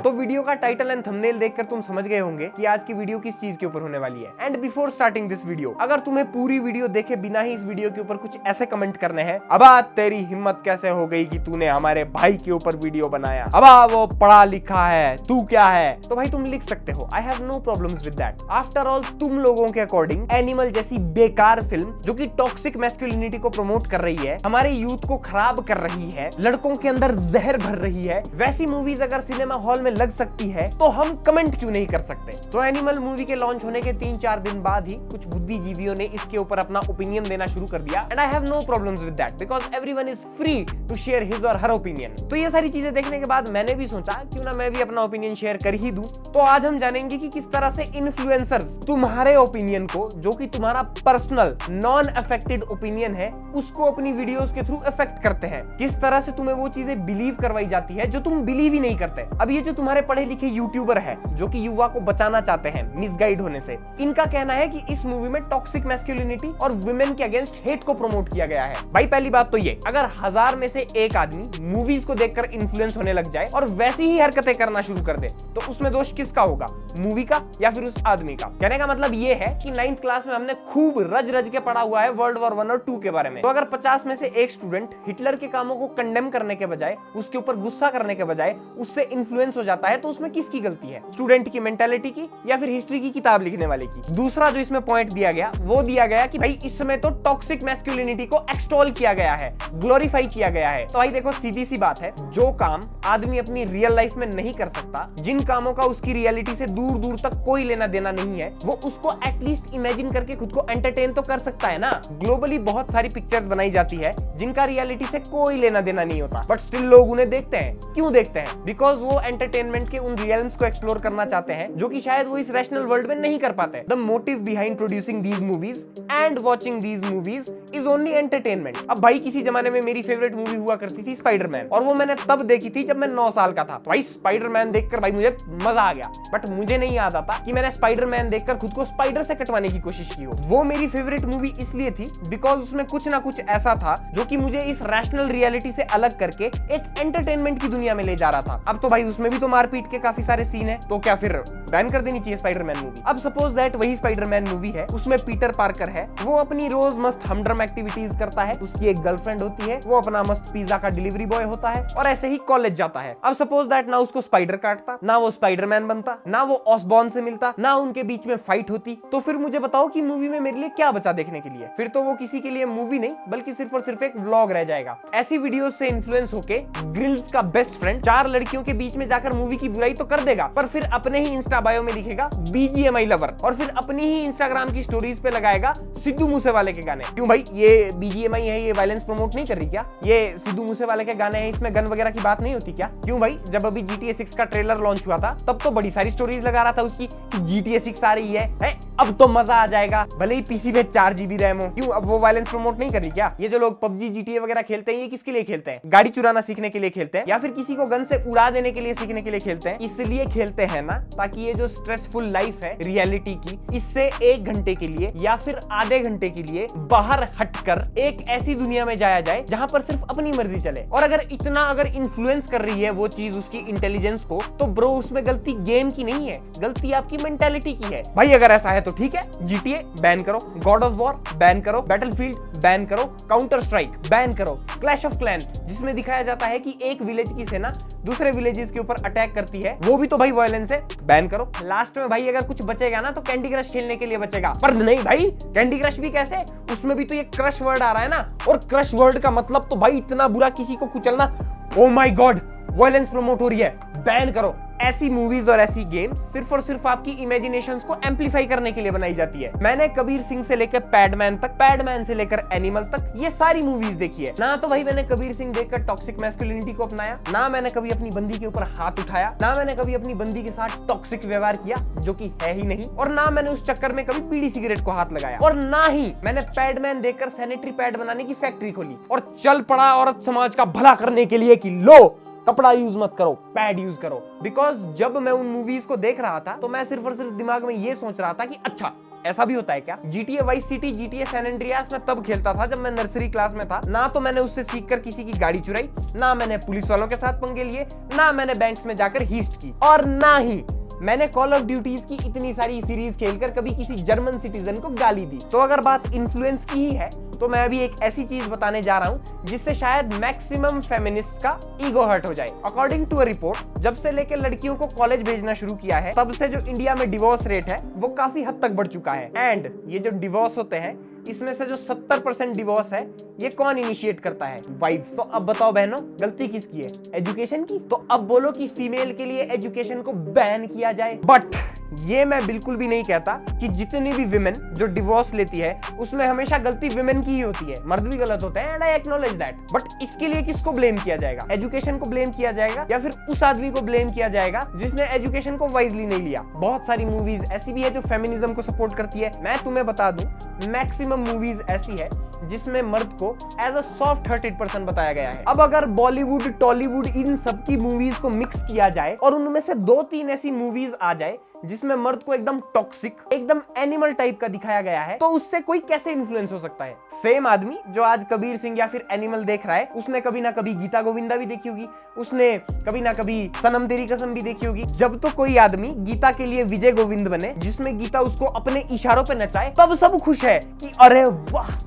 तो वीडियो का title and thumbnail देखकर तुम समझ गए होंगे कि आज की वीडियो किस चीज के ऊपर होने वाली है। And before starting this video, अगर तुम्हें पूरी वीडियो देखे बिना ही इस वीडियो के ऊपर कुछ ऐसे कमेंट करने हैं, अबा तेरी हिम्मत कैसे हो गई कि तूने हमारे भाई के ऊपर वीडियो बनाया, अबा वो पढ़ा लिखा है, तू क्या है, तो भाई तुम लिख सकते हो। I have no problems with that. After all तुम लोगों के अकॉर्डिंग एनिमल जैसी बेकार फिल्म जो कि टॉक्सिक मैस्कुलिनिटी को प्रमोट कर रही है, हमारे यूथ को खराब कर रही है, लड़कों के अंदर जहर भर रही है, वैसी मूवीज अगर सिनेमा हॉल में लग सकती है तो हम कमेंट क्यों नहीं कर सकते। तो एनिमल मूवी के लॉन्च होने के 3-4 दिन बाद ही कुछ बुद्धिजीवियों ने इसके ऊपर अपना ओपिनियन देना शुरू कर दिया। And I have no problems with that because everyone is free to share his or her opinion. तो ये सारी चीजें देखने के बाद मैंने भी सोचा क्यों ना मैं भी अपना ओपिनियन शेयर कर ही दूं। तो आज हम जानेंगे कि किस तरह से इन्फ्लुएंसर्स तुम्हारे ओपिनियन को, जो कि तुम्हारा पर्सनल नॉन अफेक्टेड ओपिनियन है, उसको अपनी वीडियोस के थ्रू अफेक्ट करते हैं। किस तरह से तुम्हें वो चीजें बिलीव करवाई जाती है जो तुम बिलीव ही नहीं करते। अब ये जो तुम्हारे पढ़े लिखे यूट्यूबर है जो कि युवा को बचाना चाहते हैं मिसगाइड होने से, इनका कहना है कि इस मूवी में टॉक्सिक मैस्कुलिनिटी और वुमेन के अगेंस्ट हेट को प्रमोट किया गया है। भाई पहली बात तो ये, अगर 1000 में से एक आदमी मूवीज को देखकर इन्फ्लुएंस होने लग जाए और वैसी ही हरकतें करना शुरू कर दे, तो उसमें दोष किसका होगा, मूवी का या फिर उस आदमी का। कहने का मतलब ये है कि 9th क्लास में हमने खूब रज रज के पढ़ा हुआ है वर्ल्ड वॉर 1 और 2 के बारे में। तो अगर 50 में से एक स्टूडेंट हिटलर के कामों को कंडेम करने के बजाय, उसके ऊपर गुस्सा करने के बजाय उससे इन्फ्लुएंस हो जाता है, तो उसमें किसकी गलती है, स्टूडेंट की मेंटालिटी की या फिर हिस्ट्री की किताब लिखने वाले की। दूसरा जो इसमें पॉइंट दिया गया वो दिया गया कि भाई इसमें तो टॉक्सिक मैस्कुलिनिटी को एक्सटॉल किया गया है, ग्लोरीफाई किया गया है। तो भाई देखो सीधी सी बात है, जो काम आदमी अपनी रियल लाइफ में नहीं कर सकता, जिन कामों का उसकी रियलिटी से दूर दूर तक कोई लेना देना नहीं है, वो उसको एटलीस्ट इमेजिन करके खुद को एंटरटेन तो कर सकता है ना। ग्लोबली बहुत सारी पिक्चर्स बनाई जाती है जिनका रियलिटी से कोई लेना देना नहीं होता, बट स्टिल लोग उन्हें देखते हैं। क्यों देखते हैं? बिकॉज वो एंटरटेनमेंट के उन रियल्म्स को एक्सप्लोर करना चाहते हैं जो कि शायद वो इस रैशनल वर्ल्ड में नहीं कर पाते। The motive behind producing these movies and watching these movies is only entertainment. अब भाई किसी जमाने में मेरी फेवरेट मूवी हुआ करती थी स्पाइडरमैन, और वो मैंने तब देखी थी जब मैं 9 साल का था। तो भाई स्पाइडरमैन देखकर भाई मुझे मजा आ गया, बट मुझे नहीं याद आता कि मैंने स्पाइडरमैन देखकर खुद को स्पाइडर से कटवाने की कोशिश की हो। वो मेरी फेवरेट मूवी इसलिए थी बिकॉज उसमें कुछ ना कुछ ऐसा था जो कि मुझे इस रैशनल रियलिटी से अलग करके एक एंटरटेनमेंट की दुनिया में ले जा रहा था। अब तो भाई उसमें भी तो मारपीट के काफी सारे सीन है, तो क्या फिर बैन कर देनी चाहिए स्पाइडरमैन मूवी? अब सपोज दैट वही स्पाइडरमैन मूवी है, उसमें पीटर पार्कर है, वो अपनी रोज मस्त हमड्रम एक्टिविटीज करता है, उसकी एक गर्लफ्रेंड होती है, वो अपना मस्त पिज्जा का डिलीवरी बॉय होता है और ऐसे ही कॉलेज जाता है। अब सपोज दैट ना उसको स्पाइडर काटता, ना वो स्पाइडरमैन बनता, ना वो ऑसबॉर्न से मिलता, ना उनके बीच में फाइट होती, तो फिर मुझे बताओ कि मूवी में मेरे लिए क्या बचा देखने के लिए? फिर तो वो किसी के लिए मूवी नहीं बल्कि सिर्फ और सिर्फ एक व्लॉग रह जाएगा। ऐसी वीडियोस से इन्फ्लुएंस होके ग्रिल्स का बेस्ट फ्रेंड 4 लड़कियों के बीच में जाकर मूवी की बुराई तो कर देगा, पर फिर अपने ही इंस्टा बायो में लिखेगा BGMI लवर, और फिर अपनी ही इंस्टाग्राम की स्टोरीज पे लगाएगा सिद्धू मूसेवाले के गाने। क्यों भाई, ये BGMI है, ये वायलेंस प्रमोट नहीं कर रही क्या? ये सिद्धू मूसेवाले के गाने हैं, इसमें गन वगैरह की बात नहीं होती क्या? क्यों भाई, जब अभी GTA 6 का ट्रेलर लॉन्च हुआ था तब तो बड़ी सारी स्टोरीज लगा रहा था उसकी कि GTA 6 आ रही है, अब तो मजा आ जाएगा, भले ही PC में 4 GB रैम हो। क्यों, अब वो वायलेंस प्रमोट नहीं कर रही क्या? ये जो लोग PUBG GTA वगैरह खेलते हैं, ये किसके लिए खेलते हैं? गाड़ी चुराना सीखने के लिए खेलते हैं या फिर किसी को गन से उड़ा देने के लिए सीखने के लिए खेलते हैं? इसलिए खेलते हैं ना, ताकि ये जो स्ट्रेसफुल लाइफ है रियलिटी की, इससे 1 घंटे के लिए या फिर आधे घंटे के लिए बाहर हटकर एक ऐसी दुनिया में जाया जाए जहां पर सिर्फ अपनी मर्जी चले। और अगर इतना इन्फ्लुएंस कर रही है वो चीज उसकी इंटेलिजेंस को, तो ब्रो उसमें गलती गेम की नहीं है, गलती आपकी मेंटालिटी की है। भाई अगर ऐसा है तो ठीक है, GTA बैन करो, गॉड ऑफ वॉर बैन करो, बैटलफील्ड बैन करो, काउंटर स्ट्राइक बैन करो, क्लैश ऑफ क्लैन जिसमें दिखाया जाता है कि एक विलेज की सेना दूसरे विलेजेस के ऊपर अटैक करती है, वो भी तो भाई वायलेंस है, बैन करो। लास्ट में भाई अगर कुछ बचेगा ना तो कैंडी क्रश खेलने के लिए बचेगा, पर नहीं भाई, कैंडी क्रश भी कैसे, उसमें भी तो ये क्रश वर्ड आ रहा है ना, और क्रश वर्ड का मतलब तो भाई इतना बुरा किसी को कुचलना, oh my god, violence promote हो रही है, बैन करो। ऐसी मूवीज और ऐसी गेम्स सिर्फ और सिर्फ आपकी इमेजिनेशंस को एम्पलीफाई करने के लिए बनाई जाती है। मैंने कबीर सिंह से लेकर पैडमैन तक, पैडमैन से लेकर एनिमल तक, ये सारी मूवीज देखी है ना। तो भाई मैंने कबीर सिंह देखकर टॉक्सिक मैस्कुलिनिटी को अपनाया, ना मैंने कभी अपनी बंदी के ऊपर हाथ उठाया, ना मैंने कभी अपनी बंदी के साथ टॉक्सिक व्यवहार किया जो कि है ही नहीं, और ना मैंने उस चक्कर में कभी बीड़ी सिगरेट को हाथ लगाया, और ना ही मैंने पैडमैन देखकर सैनिटरी पैड बनाने की फैक्ट्री खोली और चल पड़ा औरत समाज का भला करने के लिए कि लो कपड़ा यूज मत करो, पैड यूज करो। बिकॉज जब मैं उन मूवीज को देख रहा था तो मैं सिर्फ और सिर्फ दिमाग में ये सोच रहा था कि अच्छा ऐसा भी होता है क्या? GTA Vice City, GTA San Andreas में तब खेलता था जब मैं नर्सरी क्लास में था। ना तो मैंने उससे सीखकर किसी की गाड़ी चुराई, ना मैंने पुलिस वालों के साथ पंगे लिए, ना मैंने बैंक्स में जाकर हीस्ट की, और ना ही मैंने कॉल ऑफ ड्यूटीज की इतनी सारी सीरीज खेलकर कभी किसी जर्मन सिटीजन को गाली दी। तो अगर बात इन्फ्लुएंस की ही है तो मैं अभी एक ऐसी चीज बताने जा रहा हूं जिससे शायद मैक्सिमम फेमिनिस्ट का ईगो हर्ट हो जाए। अकॉर्डिंग टू अ रिपोर्ट, जब से लेकर लड़कियों को कॉलेज भेजना शुरू किया है तब से जो इंडिया में डिवोर्स रेट है वो काफी हद तक बढ़ चुका है। एंड ये जो डिवोर्स होते हैं इसमें से जो 70% डिवोर्स है ये कौन इनिशिएट करता है? वाइफ्स। तो अब बताओ बहनों, गलती किसकी है? एजुकेशन की? तो अब बोलो कि फीमेल के लिए एजुकेशन को बैन किया जाए। बट ये मैं बिल्कुल भी नहीं कहता कि जितनी भी विमेन जो डिवोर्स लेती है उसमें हमेशा गलती विमेन की ही होती है, मर्द भी गलत होते हैं, and I acknowledge that. But इसके लिए किसको ब्लेम किया जाएगा? एजुकेशन को ब्लेम किया जाएगा या फिर उस आदमी को ब्लेम किया जाएगा जिसने एजुकेशन को वाइजली नहीं लिया? बहुत सारी मूवीज ऐसी भी है जो फेमिनिज्म को सपोर्ट करती है। मैं तुम्हें बता दूं, मैक्सिमम मूवीज ऐसी है जिसमें मर्द को as a soft hearted person बताया गया है। अब अगर बॉलीवुड, टॉलीवुड, इन सब की मूवीज को मिक्स किया जाए और उनमें से 2-3 ऐसी मूवीज आ जाए जिसमें मर्द को एकदम टॉक्सिक, एकदम एनिमल टाइप का दिखाया गया है, तो उससे कोई कैसे इन्फ्लुएंस हो सकता है? सेम आदमी जो आज कबीर सिंह या फिर एनिमल देख रहा है, उसने कभी ना कभी गीता गोविंदा भी देखी होगी, उसने कभी ना कभी सनम तेरी कसम भी देखी होगी। जब तो कोई आदमी गीता के लिए विजय गोविंद बने, जिसमें गीता उसको अपने इशारों पे नचाए, तब सब खुश है कि अरे वाह,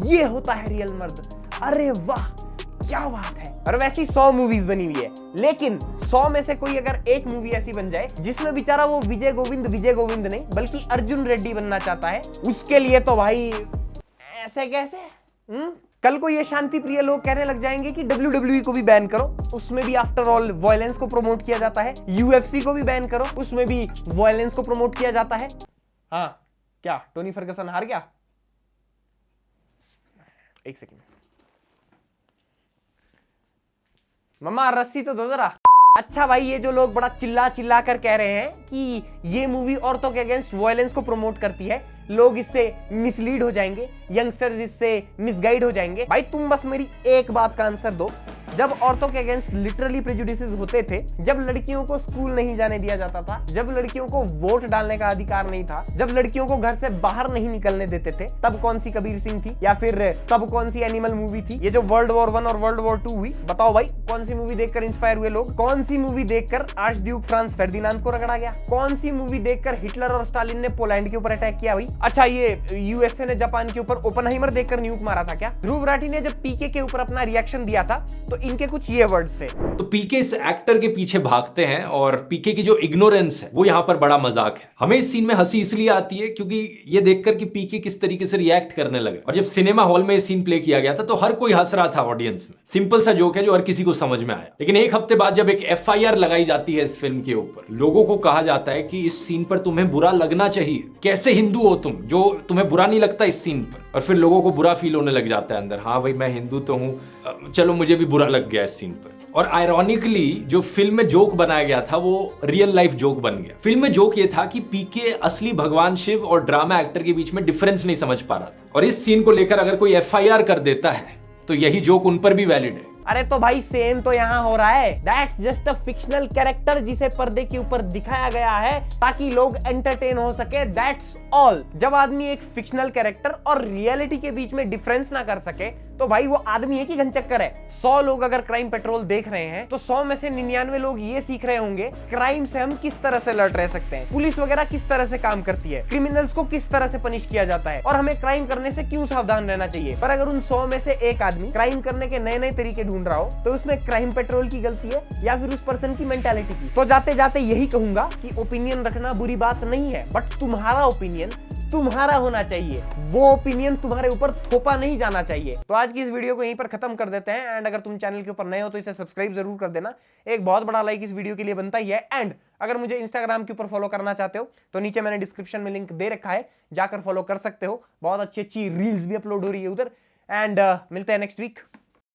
ये होता है रियल मर्द, अरे वाह क्या बात है। और वैसी 100 मूवीज बनी हुई है, लेकिन 100 में से कोई अगर एक मूवी ऐसी बन जाए जिसमें बेचारा वो विजय गोविंद नहीं बल्कि अर्जुन रेड्डी बनना चाहता है, उसके लिए तो भाई ऐसे कैसे? कल को ये शांति प्रिय लोग कहने लग जाएंगे कि WWE को भी बैन करो, उसमें भी आफ्टर ऑल वायलेंस को प्रमोट किया जाता है। UFC को भी बैन करो, उसमें भी वायलेंस को प्रमोट किया जाता है। हाँ क्या टोनी फर्गसन हार गया? एक सेकंड, मम्मा रस्सी तो दो जरा। अच्छा भाई, ये जो लोग बड़ा चिल्ला चिल्ला कर कह रहे हैं कि ये मूवी औरतों के अगेंस्ट वायलेंस को प्रमोट करती है, लोग इससे मिसलीड हो जाएंगे, यंगस्टर्स इससे मिसगाइड हो जाएंगे। भाई तुम बस मेरी एक बात का आंसर दो, जब औरतों के अगेंस्ट लिटरली प्रेजुडिसेस होते थे, जब लड़कियों को स्कूल नहीं जाने दिया जाता था, जब लड़कियों को वोट डालने का अधिकार नहीं था, जब लड़कियों को घर से बाहर नहीं निकलने देते थे, तब कौन सी कबीर सिंह थी या फिर तब कौन सी एनिमल मूवी थी? ये जो वर्ल्ड वॉर 1 और वर्ल्ड वॉर 2 हुई, बताओ भाई कौन सी मूवी देखकर इंस्पायर हुए लोग? कौन सी मूवी देखकर आर्चड्यूक फ्रांस फर्डिनांड को रगड़ा गया? कौन सी मूवी देखकर हिटलर और स्टालिन ने पोलैंड के ऊपर अटैक किया? भाई अच्छा, ये यूएसए ने जापान के ऊपर ओपनहाइमर देखकर न्यूक मारा था क्या? ध्रुव राठी ने जब पीके के ऊपर अपना रिएक्शन दिया था तो इनके कुछ ये वर्ड्स थे। तो पीके इस एक्टर के पीछे भागते हैं और पीके की जो इग्नोरेंस है वो यहाँ पर बड़ा मजाक है। हमें इस सीन में हंसी इसलिए आती है क्योंकि ये देखकर कि पीके किस तरीके से रिएक्ट करने लगे। और जब सिनेमा हॉल में ये सीन प्ले किया गया था तो हर कोई हंस रहा था ऑडियंस में। सिंपल सा जोक है जो हर किसी को समझ में आया। लेकिन एक हफ्ते बाद जब एक FIR लगाई जाती है इस फिल्म के ऊपर, लोगों को कहा जाता है कि इस सीन पर तुम्हें बुरा लगना चाहिए, कैसे हिंदू हो तुम जो तुम्हें बुरा नहीं लगता इस सीन पर? और फिर लोगों को बुरा फील होने लग जाता है अंदर, हाँ भाई मैं हिंदू तो हूं, चलो मुझे भी बुरा लग गया इस सीन पर। और आयरॉनिकली जो फिल्म में जोक बनाया गया था वो रियल लाइफ जोक बन गया। फिल्म में जोक ये था कि पीके असली भगवान शिव और ड्रामा एक्टर के बीच में डिफरेंस नहीं समझ पा रहा था, और इस सीन को लेकर अगर कोई FIR कर देता है तो यही जोक उन पर भी वैलिड है। अरे तो भाई सेम तो यहाँ हो रहा है। That's just a fictional character जिसे पर्दे के ऊपर दिखाया गया है ताकि लोग एंटरटेन हो सके, दैट्स ऑल। जब आदमी एक फिक्शनल कैरेक्टर और रियलिटी के बीच में डिफरेंस ना कर सके तो भाई वो आदमी है कि घनचक्कर है। 100 लोग अगर क्राइम पेट्रोल देख रहे हैं तो 100 में से 99 लोग ये सीख रहे होंगे क्राइम से हम किस तरह से लड़ रह सकते हैं, पुलिस वगैरह किस तरह से काम करती है, क्रिमिनल्स को किस तरह से पनिश किया जाता है और हमें क्राइम करने से क्यों सावधान रहना चाहिए। पर अगर उन 100 में से एक आदमी क्राइम करने के नए नए तरीके ढूंढ रहा हो तो उसमें क्राइम पेट्रोल की गलती है या फिर उस पर्सन की मेंटालिटी की? तो जाते जाते यही कहूंगा कि ओपिनियन रखना बुरी बात नहीं है, बट तुम्हारा ओपिनियन तुम्हारा होना चाहिए, वो ओपिनियन तुम्हारे ऊपर थोपा नहीं जाना चाहिए। तो आज की इस वीडियो को यहीं पर खत्म कर देते हैं। एंड अगर तुम चैनल के ऊपर नए हो तो इसे सब्सक्राइब जरूर कर देना, एक बहुत बड़ा लाइक इस वीडियो के लिए बनता ही है। एंड अगर मुझे इंस्टाग्राम के ऊपर फॉलो करना चाहते हो तो नीचे मैंने डिस्क्रिप्शन में लिंक दे रखा है, जाकर फॉलो कर सकते हो। बहुत अच्छी अच्छी रील्स भी अपलोड हो रही है उधर। एंड मिलते हैं नेक्स्ट वीक।